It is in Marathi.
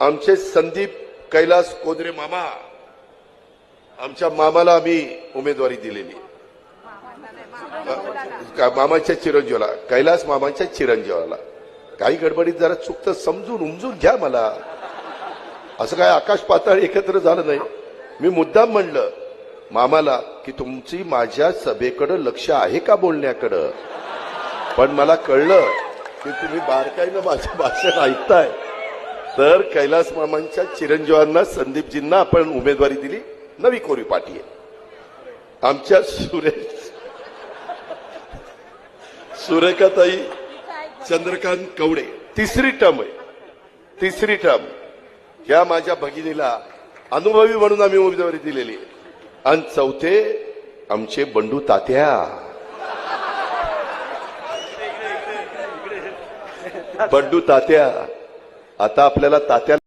आमचे संदीप कैलास कोदरे मामा, आमच्या मामाला आम्ही उमेदवारी दिलेली, मामाच्या चिरंजीवाला, कैलास मामाच्या चिरंजीवाला. काही गडबडीत जरा चुकतं, समजून उमजून घ्या मला. असं काय आकाश पाताळ एकत्र झालं नाही. मी मुद्दाम म्हणलं मामाला की तुमची माझ्या सभेकडे लक्ष आहे का बोलण्याकडं, पण मला कळलं की तुम्ही बारकाईनं माझं भाषण ऐकताय. तर कैलास मामांच्या चिरंजीवांना, संदीपजींना आपण उमेदवारी दिली. नवी कोरी पाटी आहे. आमच्या सुरेखाताई चंद्रकांत कवडे तिसरी टर्म आहे, तिसरी टर्म. ह्या माझ्या भगिनीला अनुभवी म्हणून आम्ही उमेदवारी दिलेली. आणि चौथे आमचे बंडू तात्या, बंडू तात्या. आता आपल्याला तात्या